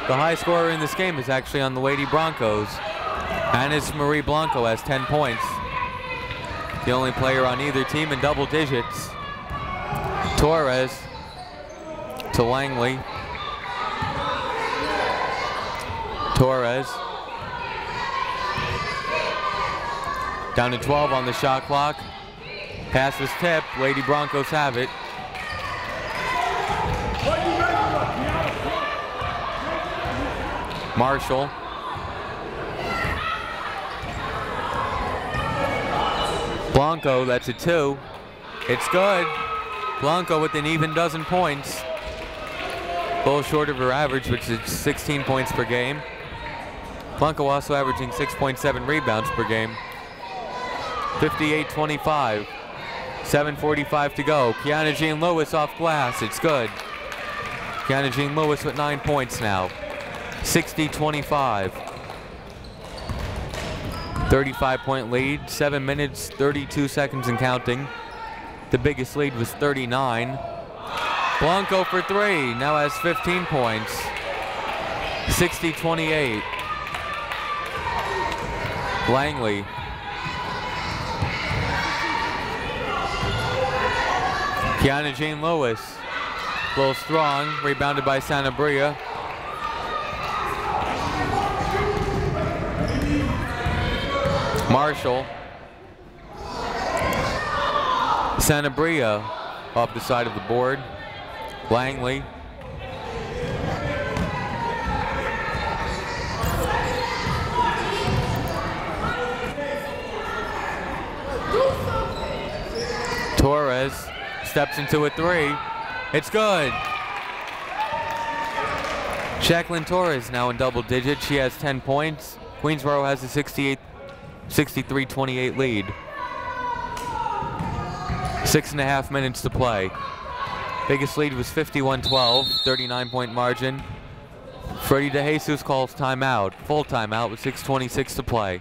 B: The high scorer in this game is actually on the Lady Broncos. Anis Marie Blanco has 10 points. The only player on either team in double digits. Torres to Langley. Torres. Down to 12 on the shot clock. Pass was tipped. Lady Broncos have it. Marshall. Blanco, that's a 2. It's good. Blanco with an even dozen points. A little short of her average, which is 16 points per game. Blanco also averaging 6.7 rebounds per game. 58-25. 7:45 to go. Kiana Jean Lewis off glass. It's good. Kiana Jean Lewis with 9 points now. 60-25. 35-point lead. 7 minutes, 32 seconds and counting. The biggest lead was 39. Blanco for 3. Now has 15 points. 60-28. Langley. Kiana Jean Lewis, a little strong, rebounded by Sanabria. Marshall. Sanabria off the side of the board. Langley. Torres steps into a 3. It's good. Jacqueline Torres now in double digits. She has 10 points. Queensborough has a 63-28 lead. 6.5 minutes to play. Biggest lead was 51-12, 39-point margin. Freddie DeJesus calls timeout, full timeout with 6:26 to play.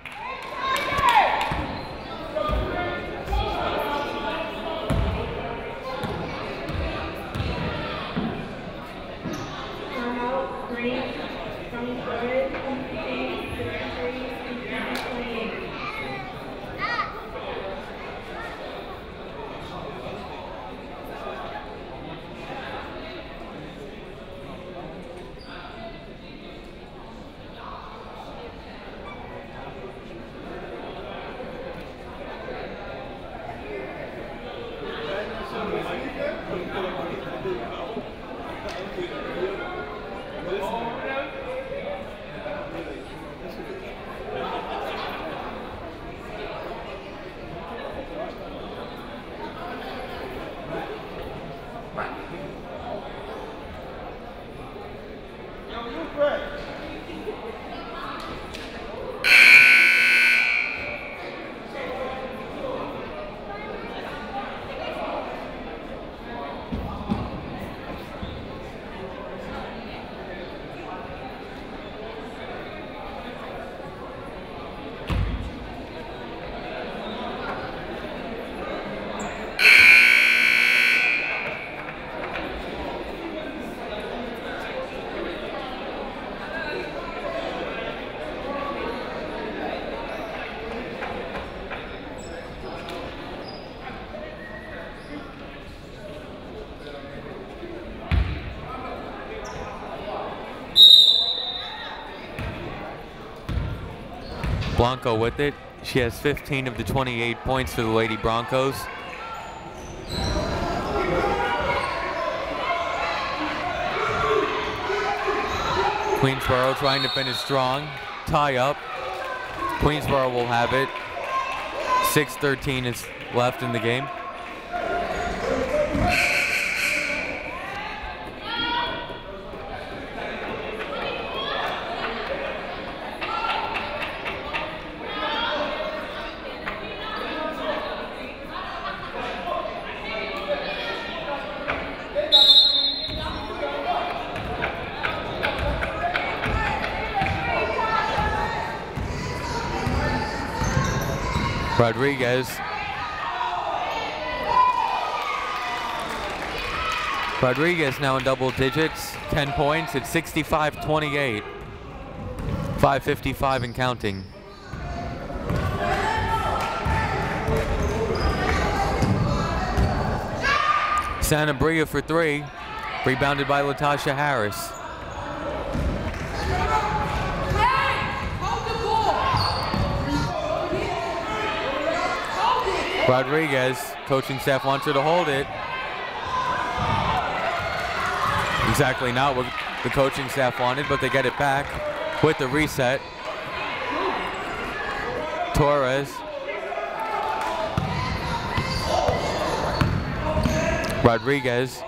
B: Blanco with it. She has 15 of the 28 points for the Lady Broncos. Queensborough trying to finish strong. Tie up. Queensborough will have it. 6:13 is left in the game. Rodriguez Rodriguez now in double digits, 10 points at 65-28. 5:55 and counting. Santa Bria for 3, rebounded by Latasha Harris. Rodriguez, coaching staff wants her to hold it. Exactly not what the coaching staff wanted, but they get it back with the reset. Torres. Rodriguez.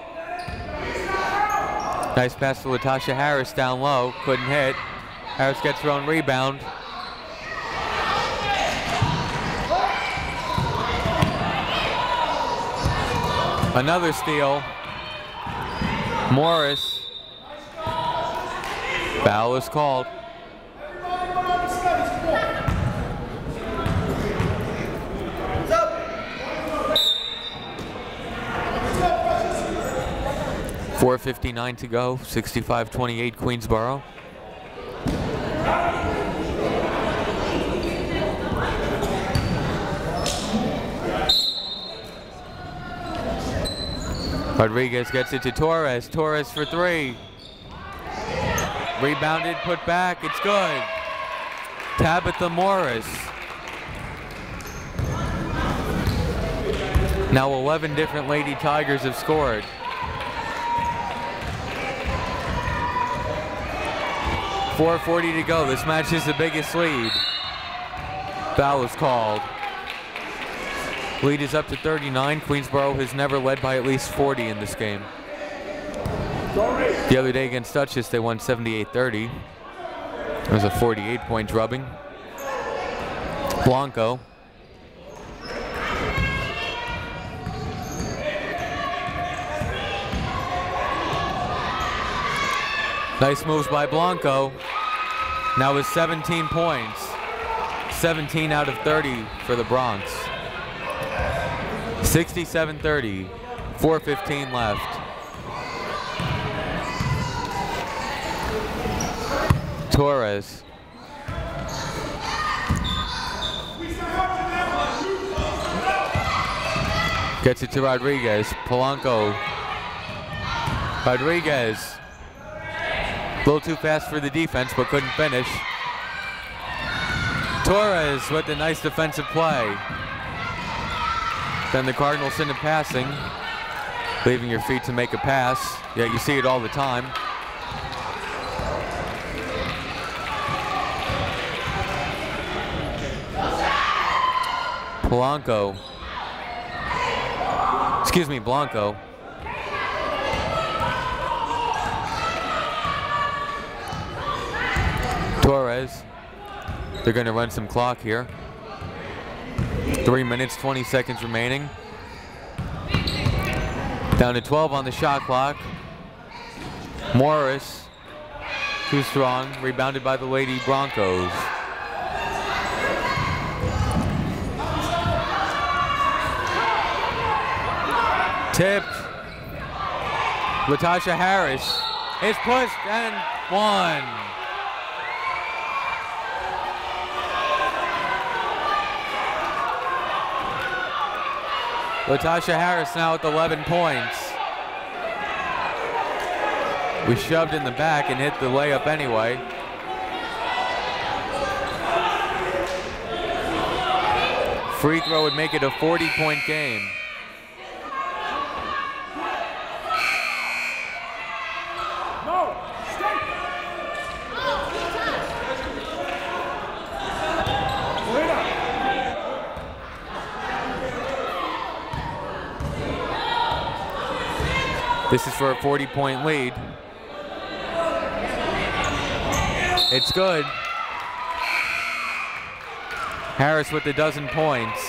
B: Nice pass to Latasha Harris down low, couldn't hit. Harris gets her own rebound. Another steal. Morris. Foul is called. .4:59 to go, 65-28 Queensborough. Rodriguez gets it to Torres. Torres for 3. Rebounded, put back, it's good. Tabitha Morris. Now 11 different Lady Tigers have scored. .440 to go. This match is the biggest lead. Foul is called. Lead is up to 39. Queensborough has never led by at least 40 in this game. The other day against Dutchess, they won 78-30. It was a 48-point drubbing. Blanco. Nice moves by Blanco. Now with 17 points. 17 out of 30 for the Bronx. 67-30. 4:15 left. Torres. Gets it to Rodriguez. Polanco. Rodriguez. A little too fast for the defense, but couldn't finish. Torres with a nice defensive play. Then the Cardinals send it passing, leaving your feet to make a pass. Yeah, you see it all the time. Polanco. Excuse me, Blanco. Torres. They're going to run some clock here. 3 minutes, 20 seconds remaining. Down to 12 on the shot clock. Morris, too strong, rebounded by the Lady Broncos. Tipped. Latasha Harris is pushed and won. Latasha Harris now with 11 points. We shoved in the back and hit the layup anyway. Free throw would make it a 40-point game. This is for a 40-point lead. It's good. Harris with a dozen points.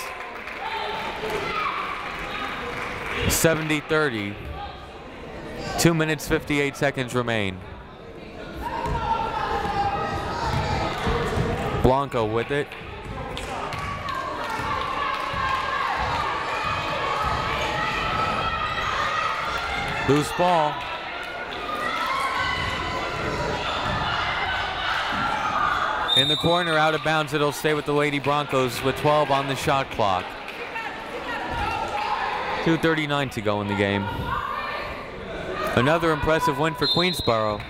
B: 70-30. 2 minutes, 58 seconds remain. Blanco with it. Loose ball. In the corner, out of bounds. It'll stay with the Lady Broncos with 12 on the shot clock. 2:39 to go in the game. Another impressive win for Queensborough.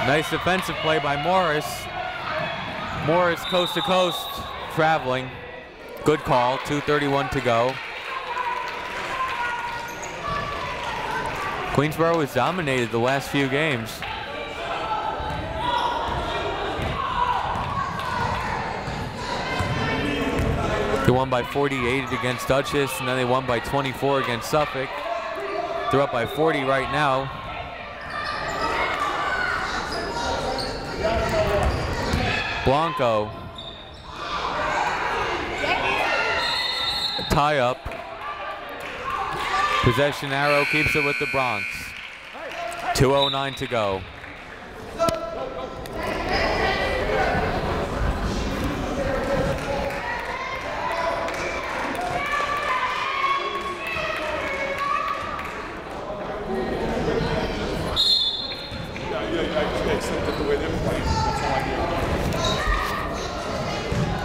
B: Nice defensive play by Morris. Morris coast to coast, traveling. Good call, 2:31 to go. Queensborough has dominated the last few games. They won by 48 against Dutchess, and then they won by 24 against Suffolk. They're up by 40 right now. Blanco. Tie up. Possession arrow keeps it with the Bronx. 2:09 to go.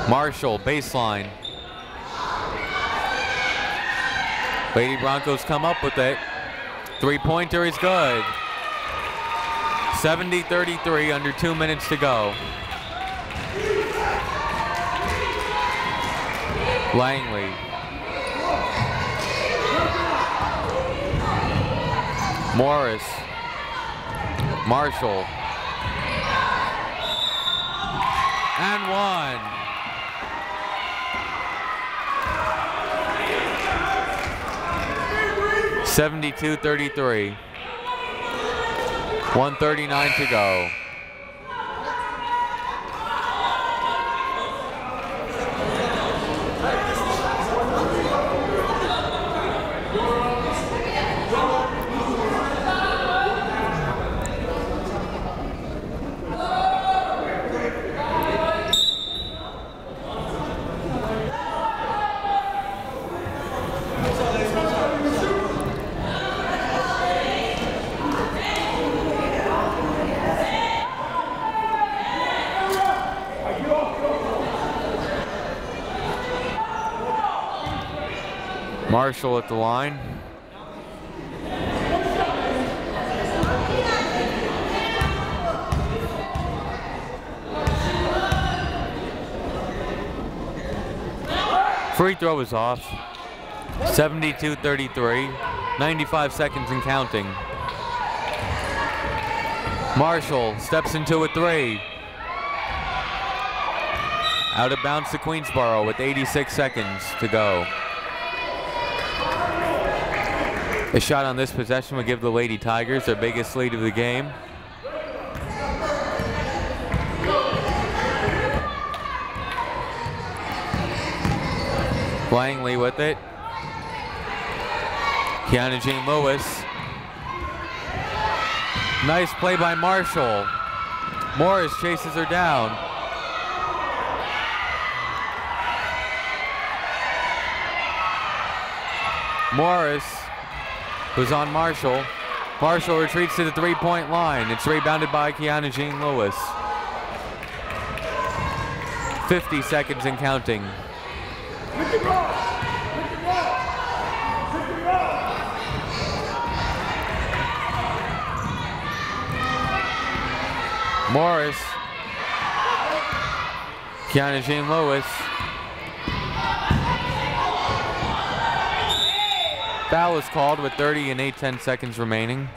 B: Marshall, baseline. Lady Broncos come up with it. Three-pointer is good. 70-33, under 2 minutes to go. Langley. Morris. Marshall. And one. 72-33. 1:39 to go. Marshall at the line. Free throw is off. 72-33. 95 seconds and counting. Marshall steps into a three. Out of bounds to Queensborough with 86 seconds to go. A shot on this possession would give the Lady Tigers their biggest lead of the game. Langley with it. Kiana Jean Lewis. Nice play by Marshall. Morris chases her down. Morris was on Marshall. Marshall retreats to the three-point line. It's rebounded by Kiana Jean Lewis. 50 seconds and counting. Morris. Kiana Jean Lewis. Foul is called with 30 and 8/10 seconds remaining.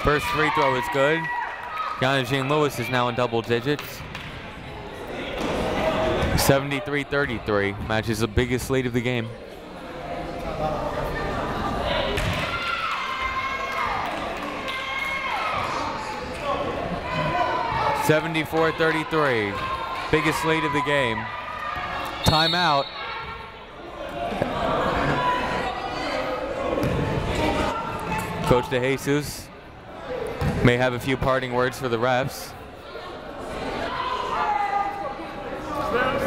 B: First free throw is good. Kiana Jean Lewis is now in double digits. 73-33, matches the biggest lead of the game. 74-33. Biggest lead of the game. Timeout. Coach DeJesus may have a few parting words for the refs.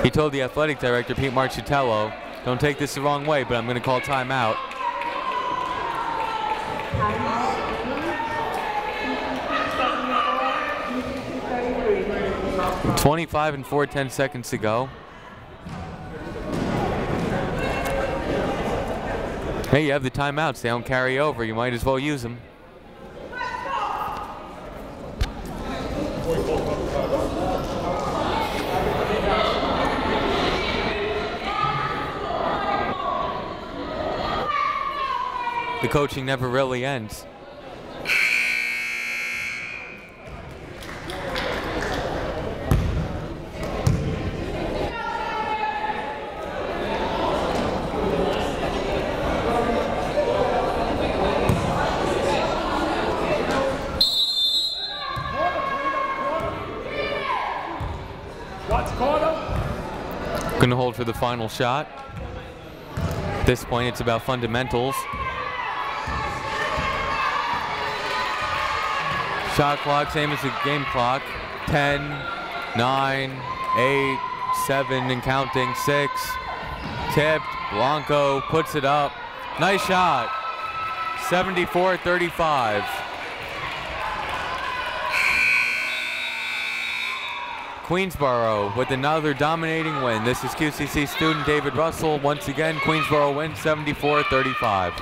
B: He told the athletic director, Pete Marchitello, don't take this the wrong way, but I'm going to call timeout. .25 and 4/10 seconds to go. Hey, you have the timeouts. They don't carry over. You might as well use them. The coaching never really ends. Going to hold for the final shot. At this point, it's about fundamentals. Shot clock, same as the game clock. 10, 9, 8, 7, and counting. 6. Tipped. Blanco puts it up. Nice shot. 74-35. Queensborough with another dominating win. This is QCC student David Russell. Once again, Queensborough wins 74-35.